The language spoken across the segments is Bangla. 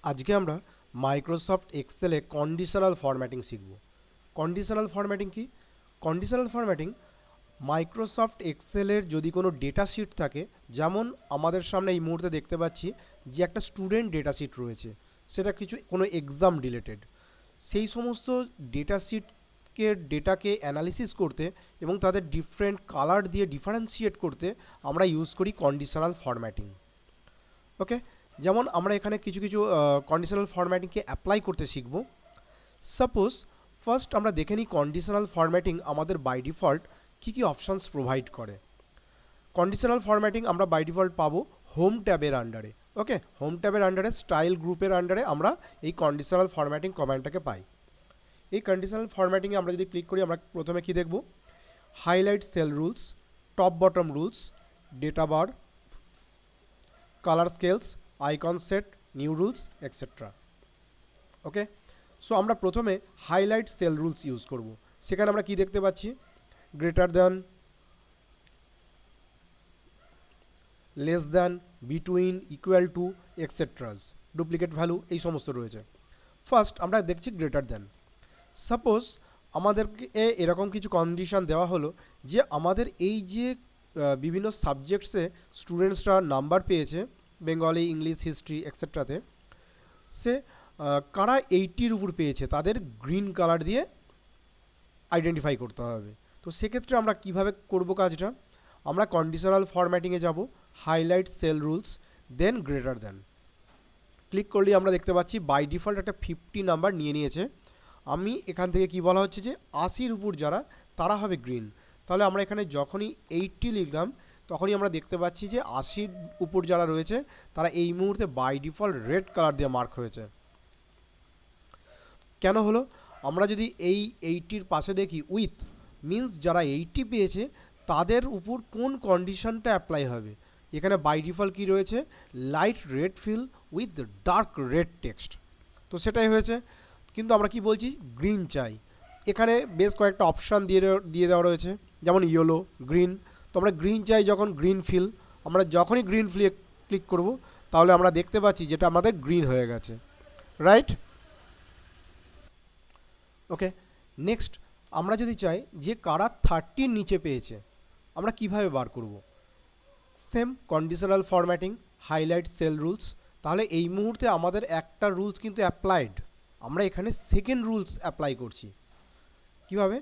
আজকে আমরা মাইক্রোসফট এক্সেলে কন্ডিশনাল ফরম্যাটিং শিখব। কন্ডিশনাল ফরম্যাটিং কি? কন্ডিশনাল ফরম্যাটিং মাইক্রোসফট এক্সেলের যদি কোনো ডেটা শিট থাকে, যেমন আমাদের সামনে এই মুহূর্তে দেখতে পাচ্ছি যে একটা স্টুডেন্ট ডেটা শিট রয়েছে, সেটা কোনো এক্সাম রিলেটেড, সেই সমস্ত ডেটা শিটকে ডেটাকে অ্যানালিসিস করতে এবং তাদের ডিফারেন্ট কালার দিয়ে ডিফারেন্সিয়েট করতে আমরা ইউজ করি কন্ডিশনাল ফরম্যাটিং। ওকে, যেমন আমরা এখানে কিছু কন্ডিশনাল ফরম্যাটিংকে অ্যাপ্লাই করতে শিখব। সাপোজ ফার্স্ট আমরা দেখে নিই কন্ডিশনাল ফরম্যাটিং আমাদের বাই ডিফল্ট কী অপশানস প্রোভাইড করে। কন্ডিশনাল ফরম্যাটিং আমরা বাই ডিফল্ট পাবো হোম ট্যাবের আন্ডারে। ওকে, হোম ট্যাবের আন্ডারে স্টাইল গ্রুপের আন্ডারে আমরা এই কন্ডিশনাল ফরম্যাটিং কমান্ডটাকে পাই। এই কন্ডিশনাল ফরম্যাটিংয়ে আমরা যদি ক্লিক করি, আমরা প্রথমে কি দেখব? Highlight cell rules, top bottom rules, data bar, colour scales, icon set, new rules, etcetera. Okay, so আমরা প্রথমে হাইলাইট সেল রুলস ইউজ করব। সেখানে আমরা কি দেখতে পাচ্ছি? Greater than, less than, between, equal to, etceteras, duplicate value, এই সমস্ত রয়েছে। ফার্স্ট আমরা দেখছি গ্রেটার দ্যান। সাপোজ আমাদেরকে এরকম কিছু কন্ডিশন দেওয়া হলো যে আমাদের এই যে বিভিন্ন সাবজেক্টসে স্টুডেন্টসরা নাম্বার পেয়েছে, বেঙ্গলি, ইংলিশ, হিস্ট্রি, এক্সেট্রাতে, সে কারা 80-র উপর পেয়েছে তাদের গ্রিন কালার দিয়ে আইডেন্টিফাই করতে হবে। তো সেক্ষেত্রে আমরা কিভাবে করব কাজটা? আমরা কন্ডিশনাল ফরম্যাটিংয়ে যাব, হাইলাইট সেল রুলস, দেন গ্রেটার দ্যান। ক্লিক করলেই আমরা দেখতে পাচ্ছি বাই ডিফল্ট একটা 50 নাম্বার নিয়ে নিয়েছে। আমি এখান থেকে কি বলা হচ্ছে যে 80-র উপর যারা, তারা হবে গ্রিন। তাহলে আমরা এখানে যখনই 80 লিখলাম, তখনই আমরা দেখতে পাচ্ছি যে 80-র উপর যারা রয়েছে তারা এই মুহূর্তে বাই ডিফল্ট রেড কালার দিয়ে মার্ক হয়েছে। কেন হলো? আমরা যদি এই 80-র পাশে দেখি উইথ, মিন্স যারা 80 পেয়েছে তাদের উপর কোন কন্ডিশনটা অ্যাপ্লাই হবে। এখানে বাই ডিফল্ট কী রয়েছে? Light red fill with dark red text. তো সেটাই হয়েছে, কিন্তু আমরা কি বলছি? গ্রিন চাই। এখানে বেশ কয়েকটা অপশান দিয়ে দেওয়া রয়েছে, যেমন ইয়েলো, গ্রিন। তো আমরা গ্রিন চাই যখন গ্রিন ফিল, আমরা যখনই গ্রিন ফিলে ক্লিক করব তাহলে আমরা দেখতে পাচ্ছি যেটা আমাদের গ্রিন হয়ে গেছে, রাইট? ওকে, নেক্সট আমরা যদি চাই যে কারা 30-র নিচে পেয়েছে, আমরা কিভাবে বার করব? Same conditional formatting, highlight cell rules. তাহলে এই মুহূর্তে আমাদের একটা রুলস কিন্তু অ্যাপ্লাইড, আমরা এখানে সেকেন্ড রুলস অ্যাপ্লাই করছি। কিভাবে?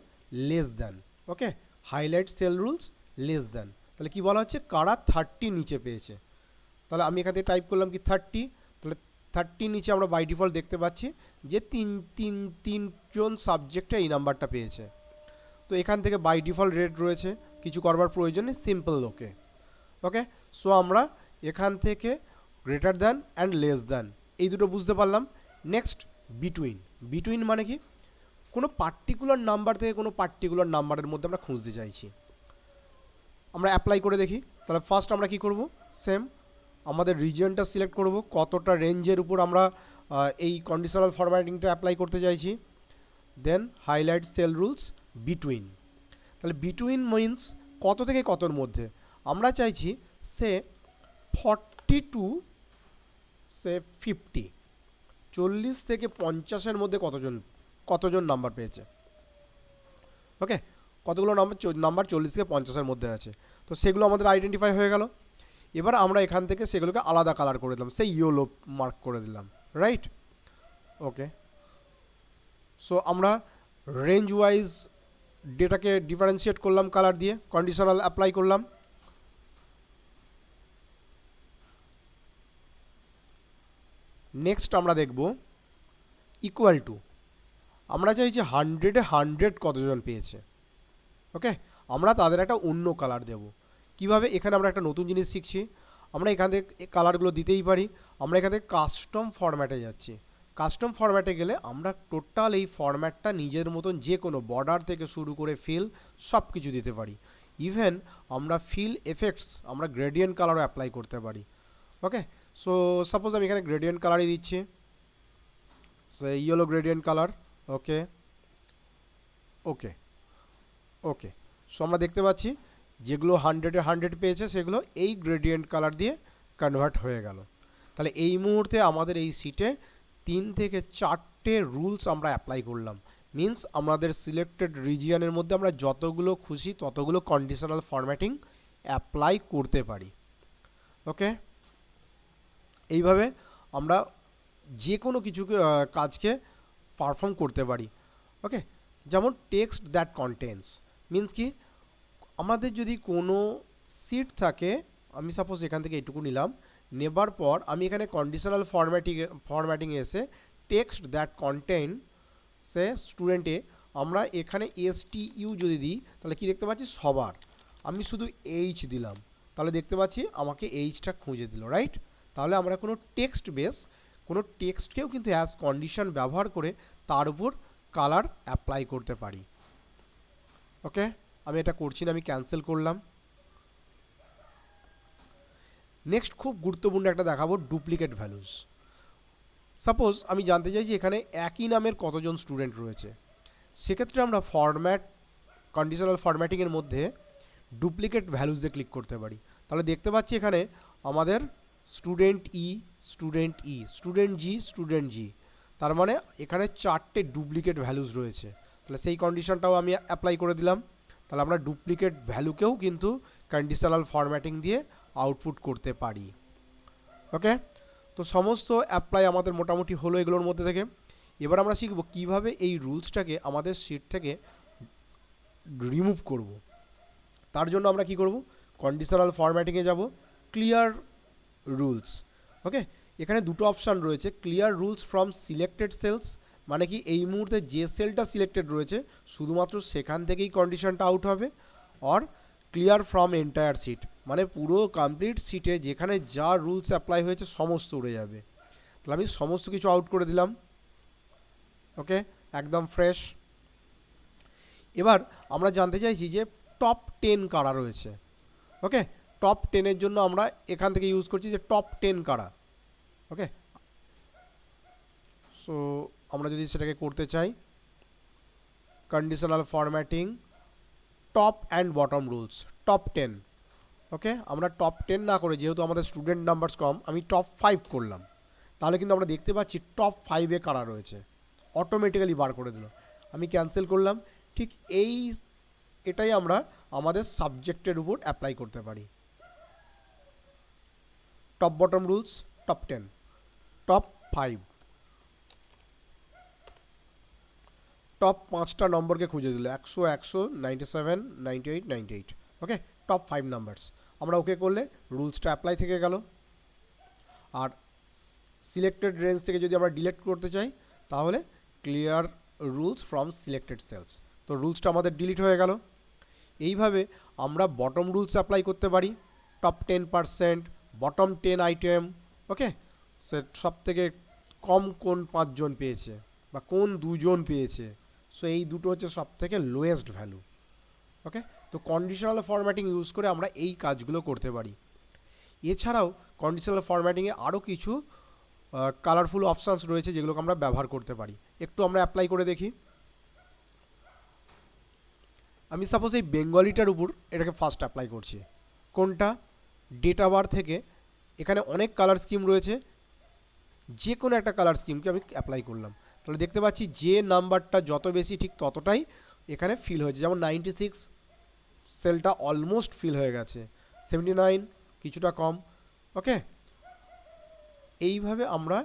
Less than. Okay, highlight cell rules, less than. তাহলে কি বলা হচ্ছে? কারা 30 নিচে পেয়েছে। তাহলে আমি এখান থেকে টাইপ করলাম কি 30। তাহলে 30 নিচে আমরা বাই ডিফল্ট দেখতে পাচ্ছি যে তিনজন সাবজেক্টে এই নাম্বারটা পেয়েছে। তো এখান থেকে বাই ডিফল্ট রেড রয়েছে, কিছু করবার প্রয়োজন নেই, সিম্পল। ওকে, ওকে, সো আমরা এখান থেকে greater than and less than এই দুটো বুঝতে পারলাম। Next between. বিটুইন মানে কি? কোনো পার্টিকুলার নাম্বার থেকে কোনো পার্টিকুলার নাম্বারের মধ্যে আমরা খুঁজতে চাইছি। আমরা অ্যাপ্লাই করে দেখি। তাহলে ফার্স্ট আমরা কি করব? সেম আমাদের রিজিয়নটা সিলেক্ট করব, কতটা রেঞ্জের উপর আমরা এই কন্ডিশনাল ফরম্যাটিংটা অ্যাপ্লাই করতে চাইছি। দেন হাইলাইট সেল রুলস, বিটুইন। তাহলে বিটুইন মিন্স কত থেকে কতর মধ্যে। আমরা চাইছি সে 40 টু সে 50, 40 থেকে 50-এর মধ্যে কতজন নাম্বার পেয়েছে। ওকে, কতগুলো নাম্বার 40 থেকে 50-এর মধ্যে আছে, তো সেগুলো আমাদের আইডেন্টিফাই হয়ে গেল। এবার আমরা এখান থেকে সেগুলোকে আলাদা কালার করে দিলাম, সেই ইয়েলো মার্ক করে দিলাম, রাইট? ওকে, সো আমরা রেঞ্জ ওয়াইজ ডেটাকে ডিফারেন্সিয়েট করলাম কালার দিয়ে, কন্ডিশনাল অ্যাপ্লাই করলাম। নেক্সট আমরা দেখব ইকুয়াল টু। আমরা চাইছি 100-এ 100 কতজন পেয়েছে। ওকে, আমরা তাদের একটা অন্য কালার দেব। কিভাবে? এখানে আমরা একটা নতুন জিনিস শিখছি। আমরা এখান থেকে কালারগুলো দিতেই পারি। আমরা এখান থেকে কাস্টম ফরম্যাটে যাচ্ছি। কাস্টম ফরম্যাটে গেলে আমরা টোটাল এই ফরম্যাটটা নিজের মতন যে কোনো বর্ডার থেকে শুরু করে ফিল সব কিছু দিতে পারি। ইভেন আমরা ফিল এফেক্টস, আমরা গ্রেডিয়েন্ট কালারও অ্যাপ্লাই করতে পারি। ওকে, সো সাপোজ আমি এখানে গ্রেডিয়েন্ট কালারই দিচ্ছি, ইয়েলো গ্রেডিয়েন্ট কালার। ওকে, ওকে, ওকে, সো আমরা দেখতে পাচ্ছি যেগুলো 100-এ 100 পেয়েছে সেগুলো এই গ্রেডিয়েন্ট কালার দিয়ে কনভার্ট হয়ে গেল। তাহলে এই মুহূর্তে আমাদের এই সিটে 3 থেকে 4টে রুলস আমরা অ্যাপ্লাই করলাম। মিন্স আমাদের সিলেক্টেড রিজিয়নের মধ্যে আমরা যতগুলো খুশি ততগুলো কন্ডিশনাল ফরম্যাটিং অ্যাপ্লাই করতে পারি। ওকে, এইভাবে আমরা যে কোনো কিছু কাজকে পারফর্ম করতে পারি। ওকে, যেমন টেক্সট দ্যাট কন্টেন্স, মিন্স কি আমাদের যদি কোনো সিট থাকে, আমি সাপোজ এখান থেকে এইটুকু নিলাম, নেবার পর আমি এখানে কন্ডিশনাল ফরম্যাটিংয়ে এসে টেক্সট দ্যাট কন্টেন্ট সে স্টুডেন্টে আমরা এখানে STU যদি দিই তাহলে কি দেখতে পাচ্ছি সবার, আমি শুধু H দিলাম তাহলে দেখতে পাচ্ছি আমাকে Hটা খুঁজে দিল, রাইট? তাহলে আমরা কোনো টেক্সট বেস কোনো টেক্সটকেও কিন্তু অ্যাজ কন্ডিশন ব্যবহার করে তার উপর কালার অ্যাপ্লাই করতে পারি। ওকে, আমি এটা করছি না, আমি ক্যান্সেল করলাম। নেক্সট খুব গুরুত্বপূর্ণ একটা দেখাবো, ডুপ্লিকেট ভ্যালুস। সাপোজ আমি জানতে চাই যে এখানে একই নামের কতজন স্টুডেন্ট রয়েছে, সেক্ষেত্রে আমরা কন্ডিশনাল ফরম্যাটিংয়ের মধ্যে ডুপ্লিকেট ভ্যালুস দিয়ে ক্লিক করতে পারি। তাহলে দেখতে পাচ্ছি এখানে আমাদের স্টুডেন্ট স্টুডেন্ট জি, তার মানে এখানে 4টে ডুপ্লিকেট ভ্যালুস রয়েছে। তাহলে সেই কন্ডিশনটাও আমি অ্যাপ্লাই করে দিলাম। তাহলে আমরা ডুপ্লিকেট ভ্যালুকেও কিন্তু কন্ডিশনাল ফরম্যাটিং দিয়ে আউটপুট করতে পারি। ওকে, তো সমস্ত অ্যাপ্লাই আমাদের মোটামুটি হলো এগুলোর মধ্যে থেকে। এবার আমরা শিখব কিভাবে এই রুলসটাকে আমাদের শিট থেকে রিমুভ করব। তার জন্য আমরা কি করব, কন্ডিশনাল ফরম্যাটিংয়ে যাব, ক্লিয়ার রুলস। ওকে, এখানে দুটো অপশান রয়েছে, clear rules from selected cells, মানে কি এই মুহূর্তে যে সেলটা সিলেক্টেড রয়েছে শুধুমাত্র সেখান থেকেই কন্ডিশনটা আউট হবে, আর ক্লিয়ার ফ্রম এন্টায়ার সিট, মানে পুরো কমপ্লিট সিটে যেখানে যা রুলস অ্যাপ্লাই হয়েছে সমস্ত উড়ে যাবে। তাহলে আমি সমস্ত কিছু আউট করে দিলাম। ওকে, একদম ফ্রেশ। এবার আমরা জানতে চাইছি যে টপ 10 কারা রয়েছে। ওকে, টপ 10-এর জন্য আমরা এখান থেকে ইউজ করছি যে টপ 10 কারা। ওকে, সো আমরা যদি সেটাকে করতে চাই, conditional formatting top and bottom rules, top 10। ওকে, আমরা টপ 10 না করে, যেহেতু আমাদের স্টুডেন্ট নাম্বারস কম, আমি টপ 5 করলাম। তাহলে কিন্তু আমরা দেখতে পাচ্ছি টপ 5-এ কারা রয়েছে, অটোমেটিক্যালি বার করে দিল। আমি ক্যান্সেল করলাম। ঠিক এটাই আমরা আমাদের সাবজেক্টের উপর অ্যাপ্লাই করতে পারি। Top bottom rules, top 10, top 5, top 5টা নম্বরকে খুঁজে দিল, 100, 100, 97, 98, 98। ওকে, টপ 5 নাম্বারস আমরা ওকে করলে রুলসটা অ্যাপ্লাই থেকে গেল। আর সিলেক্টেড রেঞ্জ থেকে যদি আমরা ডিলিট করতে চাই তাহলে clear rules from selected cells, তো রুলসটা আমাদের ডিলিট হয়ে গেল। এইভাবে আমরা বটম রুলস অ্যাপ্লাই করতে পারি, টপ 10%, বটম 10 আইটেম। ওকে, সে সব থেকে কম কোন 5 জন পেয়েছে বা কোন 2 জন পেয়েছে, সো এই দুটো হচ্ছে সব থেকে লোয়েস্ট ভ্যালু। ওকে, তো কন্ডিশনাল ফরম্যাটিং ইউজ করে আমরা এই কাজগুলো করতে পারি। এছাড়াও কন্ডিশনাল ফরম্যাটিংয়ে আরও কিছু কালারফুল অপশানস রয়েছে যেগুলোকে আমরা ব্যবহার করতে পারি। একটু আমরা অ্যাপ্লাই করে দেখি। আমি সাপোজ এই বেঙ্গলিটার উপর এটাকে ফার্স্ট অ্যাপ্লাই করছি। কোনটা? ডেট অফ বার্থ থেকে এখানে অনেক কালার স্কিম রয়েছে, যে কোনো একটা কালার স্কিমকে আমি অ্যাপ্লাই করলাম। তাহলে দেখতে পাচ্ছি যে নাম্বারটা যত বেশি ঠিক ততটাই এখানে ফিল হয়েছে। যেমন 96 সেলটা অলমোস্ট ফিল হয়ে গেছে, 79 কিছুটা কম। ওকে, এইভাবে আমরা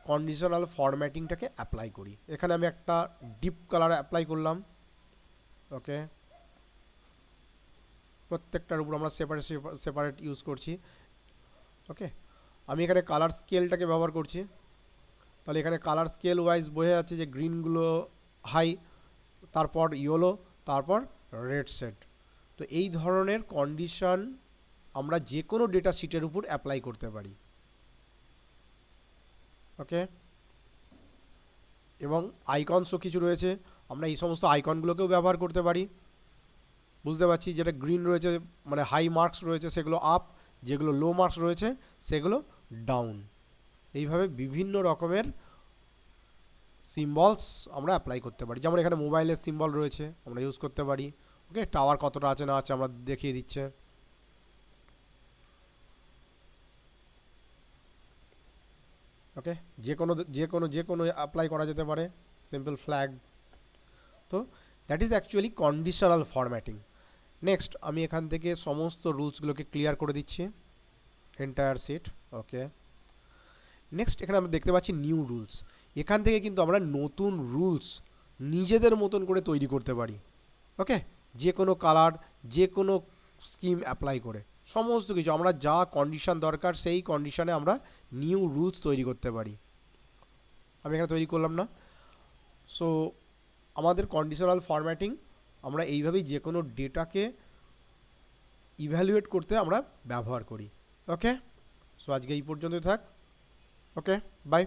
কন্ডিশনাল ফরম্যাটিংটাকে অ্যাপ্লাই করি। এখানে আমি একটা ডিপ কালার অ্যাপ্লাই করলাম। ওকে, প্রত্যেকটার উপর আমরা সেপারেট ইউজ করছি। ওকে, আমি এখানে কালার স্কেলটাকে ব্যবহার করছি। তাহলে এখানে কালার স্কেল ওয়াইজ বোঝা যাচ্ছে যে গ্রিনগুলো হাই, তারপর ইয়েলো, তারপর রেড শেড। তো এই ধরনের কন্ডিশন আমরা যে কোনো ডেটা শিটের উপর অ্যাপ্লাই করতে পারি। ওকে, এবং আইকনসও কিছু রয়েছে, আমরা এই সমস্ত আইকনগুলোকেও ব্যবহার করতে পারি। বুঝতে পারছি যেটা গ্রিন রয়েছে মানে হাই মার্কস রয়েছে সেগুলো আপ, যেগুলো লো মার্কস রয়েছে সেগুলো ডাউন। এইভাবে বিভিন্ন রকমের সিম্বলস আমরা অ্যাপ্লাই করতে পারি। যেমন এখানে মোবাইলের সিম্বল রয়েছে, আমরা ইউজ করতে পারি। ওকে, টাওয়ার কতটা আছে না আছে আমরা দেখিয়ে দিচ্ছে। ওকে, যে কোনো অ্যাপ্লাই করা যেতে পারে, সিম্পল ফ্ল্যাগ। তো that is actually conditional formatting. Next আমি এখান থেকে সমস্ত রুলসগুলোকে ক্লিয়ার করে দিচ্ছি, এন্টায়ার সিট। ওকে, নেক্সট এখানে আমরা দেখতে পাচ্ছি নিউ রুলস। এখান থেকে কিন্তু আমরা নতুন রুলস নিজেদের মতন করে তৈরি করতে পারি। ওকে, যে কোনো কালার, যে কোনো স্কিম অ্যাপ্লাই করে সমস্ত কিছু আমরা যা কন্ডিশন দরকার সেই কন্ডিশনে আমরা নিউ রুলস তৈরি করতে পারি। আমি এখানে তৈরি করলাম না। সো আমাদের কন্ডিশনাল ফরম্যাটিং আমরা এইভাবেই যে কোনো ডেটাকে ইভ্যালুয়েট করতে আমরা ব্যবহার করি। ওকে, সো আজকে এই পর্যন্তই থাক। ওকে, বাই।